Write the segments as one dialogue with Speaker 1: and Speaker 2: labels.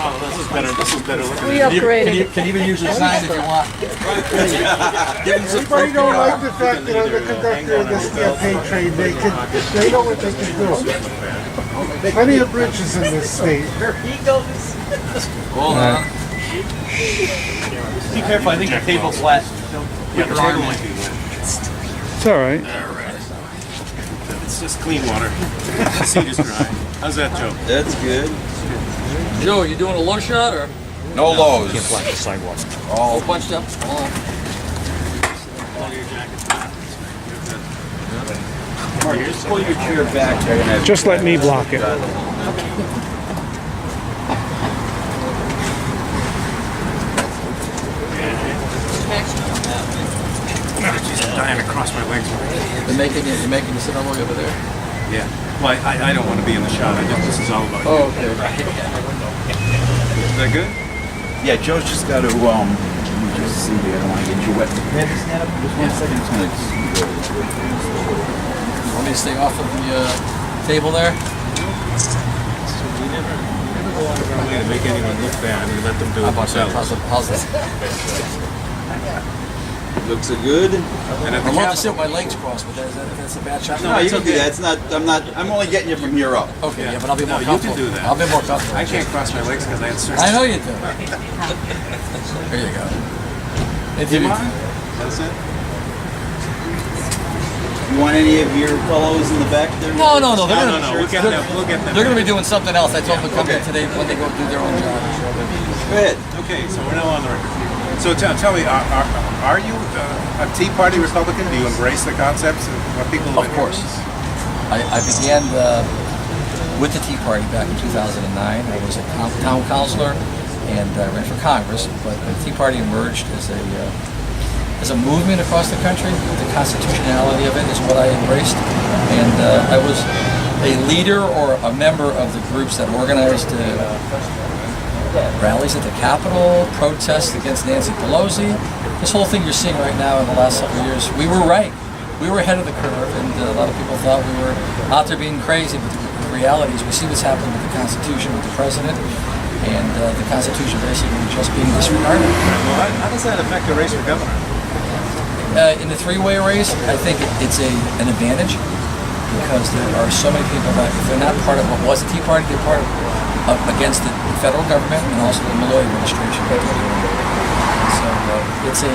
Speaker 1: Oh, this is better. This is better looking.
Speaker 2: We upgraded.
Speaker 3: Can even use a sign if you want. Give them some
Speaker 4: Everybody don't like the fact that I'm the conductor of this campaign train. They know what they can do. Plenty of bridges in this state.
Speaker 3: Hold on.
Speaker 1: Be careful. I think the table's flat. Yeah, the table might be wet.
Speaker 4: It's all right.
Speaker 1: It's just clean water. The seat is dry. How's that, Joe?
Speaker 5: That's good.
Speaker 3: Joe, you doing a low shot or
Speaker 5: No lows.
Speaker 1: Can't block the sidewalk.
Speaker 3: all bunched up? Hold on.
Speaker 1: All your jackets.
Speaker 5: Mark, just pull your chair back there. And
Speaker 4: Just let me block it.
Speaker 1: Jeez, I'm dying to cross my legs.
Speaker 3: You're making you sit all the way over there?
Speaker 1: Yeah. Well, I don't want to be in the shot. This is all about you.
Speaker 3: Oh, okay.
Speaker 1: Is that good?
Speaker 5: Yeah, Joe's just got to, let me just see here. I don't want to get you wet. Ed, stand up just 1 second. It's going to
Speaker 3: Want me to stay off of the table there?
Speaker 1: We never go out of our way to make anyone look bad. We let them do it themselves.
Speaker 3: How's that?
Speaker 5: Looks good.
Speaker 1: And at
Speaker 3: I'd
Speaker 1: the
Speaker 3: love to
Speaker 1: Capitol,
Speaker 3: sit with my legs crossed, but that's a bad shot.
Speaker 5: No, you
Speaker 1: it's
Speaker 5: can do
Speaker 1: okay.
Speaker 5: that. It's not, I'm only getting you from here up.
Speaker 3: Okay, yeah, but I'll be more
Speaker 1: you
Speaker 3: comfortable.
Speaker 1: can do that.
Speaker 3: I'll be more comfortable.
Speaker 1: I can't cross my legs because I had surgery.
Speaker 3: I know you do. There you go.
Speaker 1: Do you mind? That's it.
Speaker 5: You want any of your fellows in the back there?
Speaker 3: No. They're
Speaker 1: No,
Speaker 3: gonna,
Speaker 1: no, we'll get them. We'll get them.
Speaker 3: They're going to be doing something else. I told them to come in today when they go do their own job.
Speaker 5: Go ahead.
Speaker 1: Okay, so we're now on the record. So tell me, are you a Tea Party Republican? Do you embrace the concepts of what people?
Speaker 3: Of course. I began with the Tea Party back in 2009. I was a town councilor and I ran for Congress, but the Tea Party emerged as a movement across the country. The constitutionality of it is what I embraced, and I was a leader or a member of the groups that organized rallies at the Capitol, protests against Nancy Pelosi. This whole thing you're seeing right now in the last several years, we were right. We were ahead of the curve, and a lot of people thought we were out there being crazy, but the reality is we see what's happening with the Constitution, with the President, and the Constitution basically just being disregarded.
Speaker 1: Well, how does that affect the race for governor?
Speaker 3: In the three-way race, I think it's an advantage because there are so many people that if they're not part of what was the Tea Party, they're part of against the federal government and also the Malloy administration. So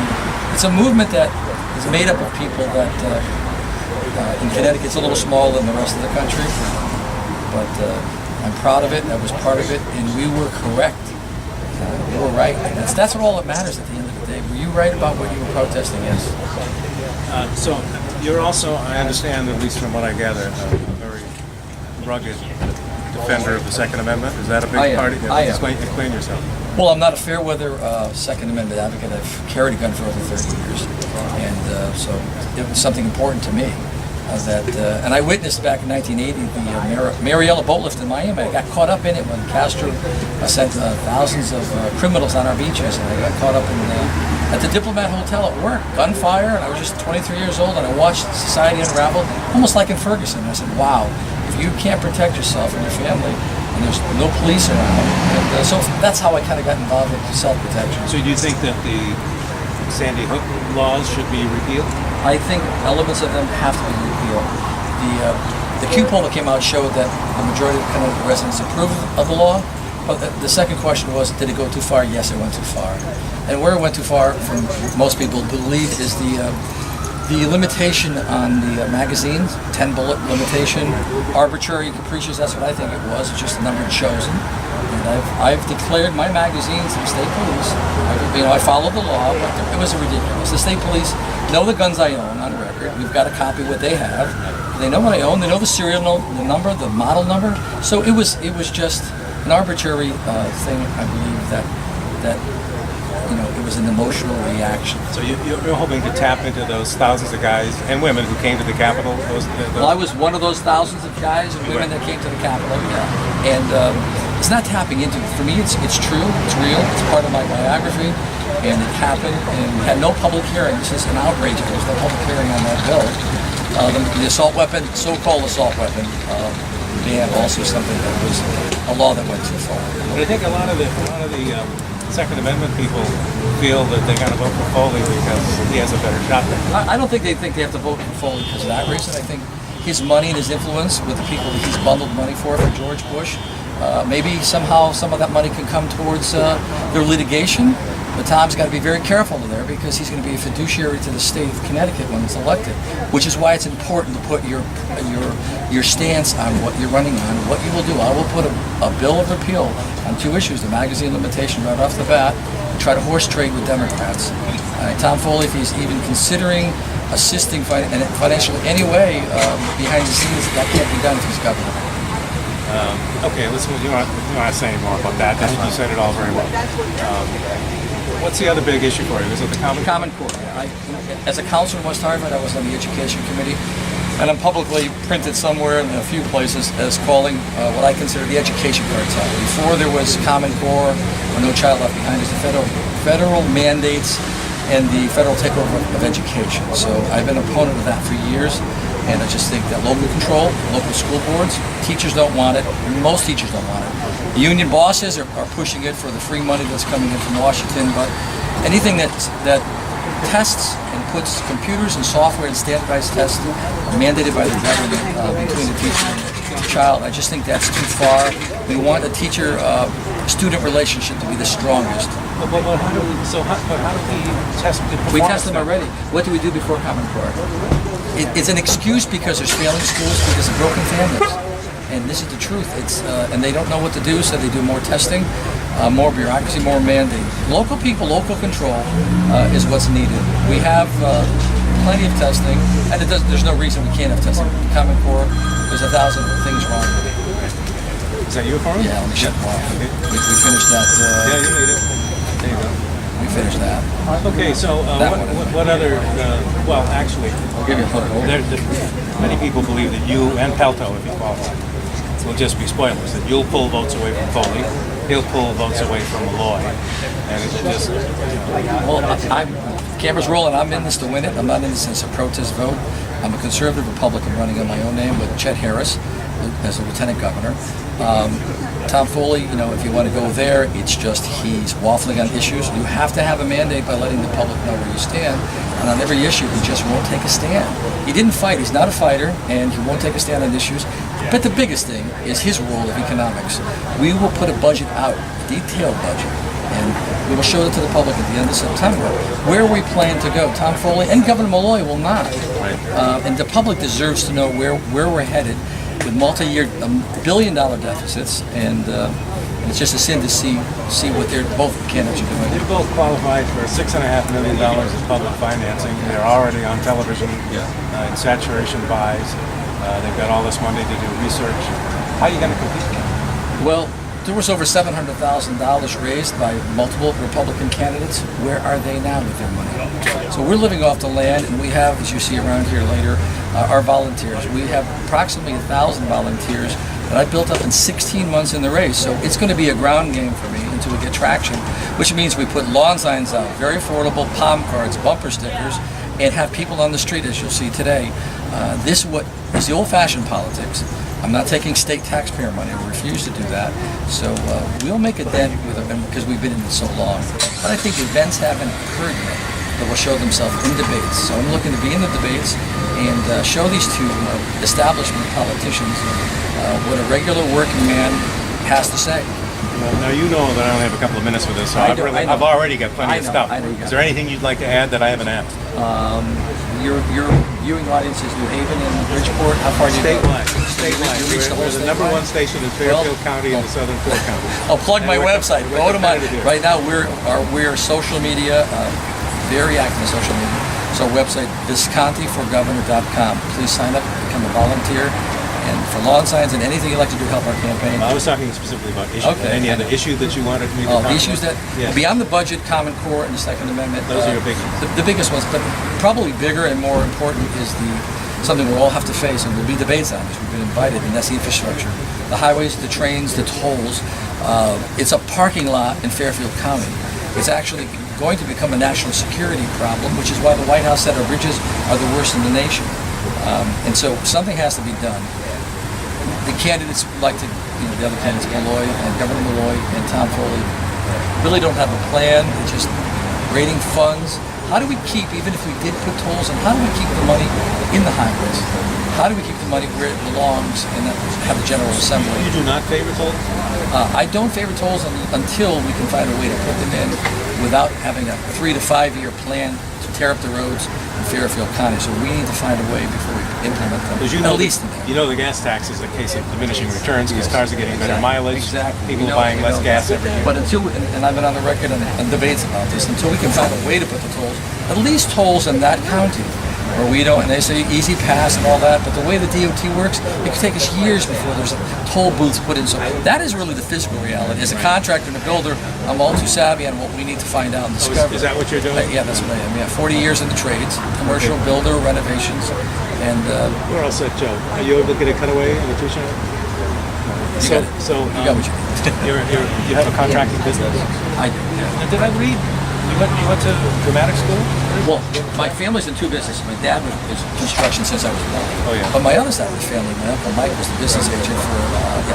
Speaker 3: it's a movement that is made up of people that in Connecticut it's a little smaller than the rest of the country, but I'm proud of it. I was part of it, and we were correct. We were right. And that's what all that matters at the end of the day. Were you right about what you were protesting against?
Speaker 1: So you're also, I understand, at least from what I gather, a very rugged defender of the Second Amendment. Is that a big part of it?
Speaker 3: I am.
Speaker 1: Explain yourself.
Speaker 3: Well, I'm not a fair weather Second Amendment advocate. I've carried a gun for over 30 years, and so it was something important to me. And I witnessed back in 1980 the Mariella boat lift in Miami. I got caught up in it when Castro sent thousands of criminals on our beaches, and I got caught up in at the Diplomat Hotel at work, gunfire, and I was just 23 years old, and I watched society unravel, almost like in Ferguson. I said, wow, if you can't protect yourself and your family, and there's no police around, and so that's how I kind of got involved in self-protection.
Speaker 1: So do you think that the Sandy Hook laws should be repealed?
Speaker 3: I think elements of them have to be repealed. The Q poll that came out showed that the majority of Connecticut residents approve of the law, but the second question was, did it go too far? Yes, it went too far. And where it went too far, from most people believe, is the limitation on the magazines, 10-bullet limitation, arbitrary and capricious. That's what I think it was. It's just the number chosen. And I've declared my magazines to the state police. I followed the law, but it was ridiculous. The state police know the guns I own on record. We've got a copy of what they have. They know what I own. They know the serial number, the model number. So it was just an arbitrary thing. I believe that it was an emotional reaction.
Speaker 1: So you're hoping to tap into those thousands of guys and women who came to the Capitol?
Speaker 3: Well, I was one of those thousands of guys and women that came to the Capitol, yeah. And it's not tapping into it. For me, it's true, it's real, it's part of my biography, and it happened, and we had no public hearing. It's just an outrage. There was no public hearing on that bill. The assault weapon, so-called assault weapon, ban also something that was a law that went too far.
Speaker 1: But I think a lot of the Second Amendment people feel that they're going to vote for Foley because he has a better shot than him.
Speaker 3: I don't think they have to vote for Foley because of that reason. I think his money and his influence with the people that he's bundled money for George Bush, maybe somehow some of that money can come towards their litigation. But Tom's got to be very careful there because he's going to be a fiduciary to the state of Connecticut when he's elected, which is why it's important to put your stance on what you're running on, what you will do. I will put a bill of repeal on 2 issues, the magazine limitation right off the bat, and try to horse trade with Democrats. Tom Foley, if he's even considering assisting financially anyway behind the scenes, that can't be done if he's governor.
Speaker 1: Okay, listen, you want to say any more about that? I think you said it all very well. What's the other big issue for you? Is it the Common Core?
Speaker 3: Common Core. As a counselor in West Hartford, I was on the Education Committee, and I'm publicly printed somewhere in a few places as calling what I consider the education cartel. Before there was Common Core or No Child Left Behind, there's the federal mandates and the federal takeover of education. So I've been an opponent of that for years, and I just think that local control, local school boards, teachers don't want it. Most teachers don't want it. The union bosses are pushing it for the free money that's coming in from Washington, but anything that tests and puts computers and software and standardized tests mandated by the government between the teacher and the child, I just think that's too far. We want a teacher-student relationship to be the strongest.
Speaker 1: But how do we test the performance?
Speaker 3: We test them already. What do we do before Common Core? It's an excuse because there's failing schools because of broken families. And this is the truth. And they don't know what to do, so they do more testing, more bureaucracy, more mandate. Local people, local control is what's needed. We have plenty of testing, and there's no reason we can't have testing. Common Core, there's 1,000 things wrong with it.
Speaker 1: Is that you, Foreman?
Speaker 3: Yeah, let me shut them off. We finished that.
Speaker 1: Yeah, you made it. There you go.
Speaker 3: We finished that.
Speaker 1: Okay, so what other, well, actually,
Speaker 3: I'll give you a photo.
Speaker 1: many people believe that you and Pelto, if you qualify, will just be spoilers, that you'll pull votes away from Foley, he'll pull votes away from Malloy, and it'll just...
Speaker 3: Well, camera's rolling. I'm in this to win it. I'm not in this as a protest vote. I'm a conservative Republican running on my own name with Chet Harris as a lieutenant governor. Tom Foley, if you want to go there, it's just he's waffling on issues. You have to have a mandate by letting the public know where you stand. And on every issue, he just won't take a stand. He didn't fight. He's not a fighter, and he won't take a stand on issues. But the biggest thing is his role of economics. We will put a budget out, a detailed budget, and we will show it to the public at the end of September where we plan to go. Tom Foley and Governor Malloy will not. And the public deserves to know where we're headed with multi-year billion-dollar deficits, and it's just a sin to see what both candidates are doing.
Speaker 1: They both qualified for $6.5 million in public financing. They're already on television in saturation buys. They've got all this money to do research. How are you going to compete with them?
Speaker 3: Well, there was over $700,000 raised by multiple Republican candidates. Where are they now with their money? So we're living off the land, and we have, as you see around here later, our volunteers. We have approximately 1,000 volunteers that I built up in 16 months in the race. So it's going to be a ground game for me until we get traction, which means we put lawn signs out, very affordable palm cards, bumper stickers, and have people on the street, as you'll see today. This is the old-fashioned politics. I'm not taking state taxpayer money. We refuse to do that. So we'll make a dent with them because we've been in it so long. But I think events haven't occurred yet that will show themselves in debates. So I'm looking to be in the debates and show these two establishment politicians what a regular working man has to say.
Speaker 1: Well, now you know that I only have a couple of minutes for this, so I've already got plenty of stuff. Is there anything you'd like to add that I haven't asked?
Speaker 3: Your viewing audience is New Haven and Bridgeport. How far do you go?
Speaker 1: Statewide. We're the #1 station in Fairfield County and the Southern Four Counties.
Speaker 3: I'll plug my website. Go to my. Right now, we're social media, very active in social media. So website viscontiforgovernor.com. Please sign up, become a volunteer. And for lawn signs and anything you'd like to do to help our campaign.
Speaker 1: I was talking specifically about issues.
Speaker 3: Okay.
Speaker 1: Any other issue that you wanted me to talk
Speaker 3: the issues
Speaker 1: about?
Speaker 3: beyond the budget, Common Core, and the Second Amendment.
Speaker 1: Those are your biggies.
Speaker 3: The biggest ones, but probably bigger and more important is something we'll all have to face, and there'll be debates on this. We've been invited, and that's the infrastructure. The highways, the trains, the tolls. It's a parking lot in Fairfield County. It's actually going to become a national security problem, which is why the White House said our bridges are the worst in the nation. And so something has to be done. the candidates like to, the other candidates, Malloy and Governor Malloy and Tom Foley, really don't have a plan. They're just raiding funds. How do we keep, even if we did put tolls in, how do we keep the money in the highways? How do we keep the money where it belongs and have a General Assembly?
Speaker 1: You do not favor tolls?
Speaker 3: I don't favor tolls until we can find a way to put them in without having a 3 to 5 year plan to tear up the roads in Fairfield County. So we need to find a way before we implement them, at least in there.
Speaker 1: You know the gas tax is a case of diminishing returns because cars are getting better mileage, people are buying less gas every year.
Speaker 3: But until, and I've been on the record and debates about this, until we can find a way to put the tolls, at least tolls in that county, where we don't, and they say easy pass and all that, but the way the DOT works, it could take us years before there's a toll booth put in. So that is really the physical reality. As a contractor and a builder, I'm all too savvy on what we need to find out and discover.
Speaker 1: Is that what you're doing?
Speaker 3: Yeah, that's what I am. Yeah, 40 years in the trades, commercial, builder, renovations, and
Speaker 1: We're all set, Joe. Are you able to get a cutaway on the two shot?
Speaker 3: you got what you need.
Speaker 1: You have a contracting business?
Speaker 3: I do. Yeah.
Speaker 1: Did I read? You went to dramatic school?
Speaker 3: Well, my family's in two businesses. My dad was construction since I was born.
Speaker 1: Oh, yeah.
Speaker 3: But my other side of the family, my uncle Mike was the business agent for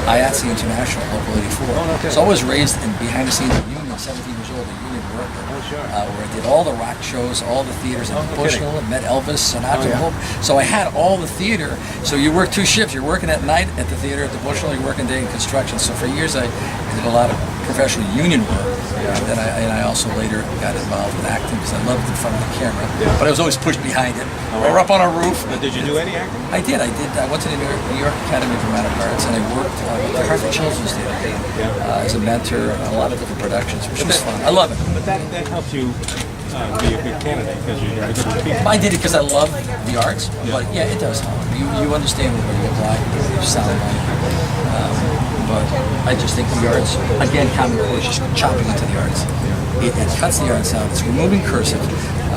Speaker 3: IATSE International, Local 84.
Speaker 1: Oh, okay.
Speaker 3: So I was raised in behind the scenes of Union, 17 years old, a Union worker.
Speaker 1: Oh, sure.
Speaker 3: Where I did all the rock shows, all the theaters, and Bushnell, and met Elvis, Sinatra,
Speaker 1: Oh, yeah.
Speaker 3: So I had all the theater. So you work two shifts. You're working at night at the theater at the Bushnell, you're working day in construction. So for years I did a lot of professional union work. And then I also later got involved with acting because I loved in front of the camera.
Speaker 1: Yeah.
Speaker 3: But I was always pushed behind it. Or up on a roof.
Speaker 1: Did you do any acting?
Speaker 3: I did. I went to the New York Academy of Dramatic Arts, and I worked with the Hartford Children's Theater as a mentor on a lot of different productions, which was fun. I love it.
Speaker 1: But that helped you be a good candidate because you're good with people.
Speaker 3: I did it because I love the arts, but yeah, it does help. You understand what you look like, what you sound like. But I just think the arts, again, Common Core is just chopping into the arts. It cuts the arts out. It's removing cursive.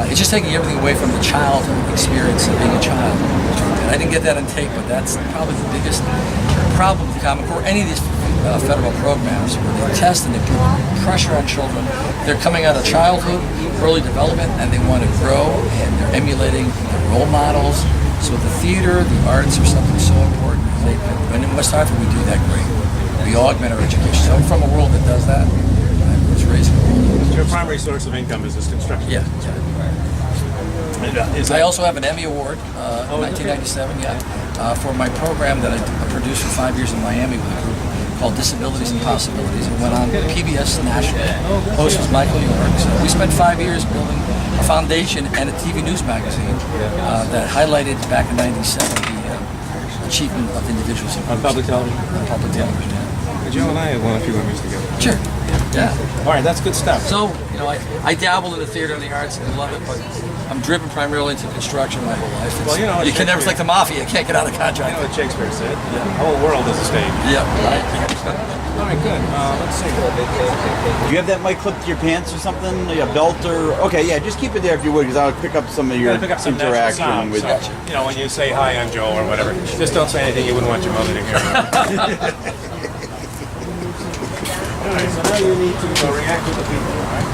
Speaker 3: It's just taking everything away from the childhood experience of being a child. And I didn't get that on tape, but that's probably the biggest problem with Common Core. Any of these federal programs where they test and they put pressure on children. They're coming out of childhood, early development, and they want to grow, and they're emulating their role models. So the theater, the arts are something so important. And in West Hartford, we do that great. We augment our education. So I'm from a world that does that. I was raised in a world.
Speaker 1: Your primary source of income is this construction.
Speaker 3: Yeah.
Speaker 1: Is
Speaker 3: I
Speaker 1: that,
Speaker 3: also have an Emmy Award, 1997, for my program that I produced for 5 years in Miami with a group called Disabilities and Possibilities. It went on PBS National. Host was Michael York. So we spent 5 years building a foundation and a TV news magazine that highlighted back in '97 the achievement of individuals and
Speaker 1: on
Speaker 3: groups.
Speaker 1: public television?
Speaker 3: On public television, yeah.
Speaker 1: Joe and I had won a few Emmys together.
Speaker 3: Sure. Yeah.
Speaker 1: All right, that's good stuff.
Speaker 3: So, I dabble in the theater and the arts and love it, but I'm driven primarily into construction my whole life.
Speaker 1: Well, you know what
Speaker 3: you can never, it's like the mafia, you can't get out of
Speaker 1: You
Speaker 3: contract.
Speaker 1: know what Shakespeare said? The whole world is a stage.
Speaker 3: Yeah, right.
Speaker 1: All right, good. Let's see.
Speaker 5: Do you have that mic clipped to your pants or something? A belt or? Okay, yeah, just keep it there if you would, because I'll pick up some of your
Speaker 1: Pick up some natural
Speaker 5: interaction
Speaker 1: sound.
Speaker 5: with.
Speaker 1: So, when you say hi, I'm Joe or whatever, just don't say anything you wouldn't want your mother to hear. All right, so now you need to react to the people, all right?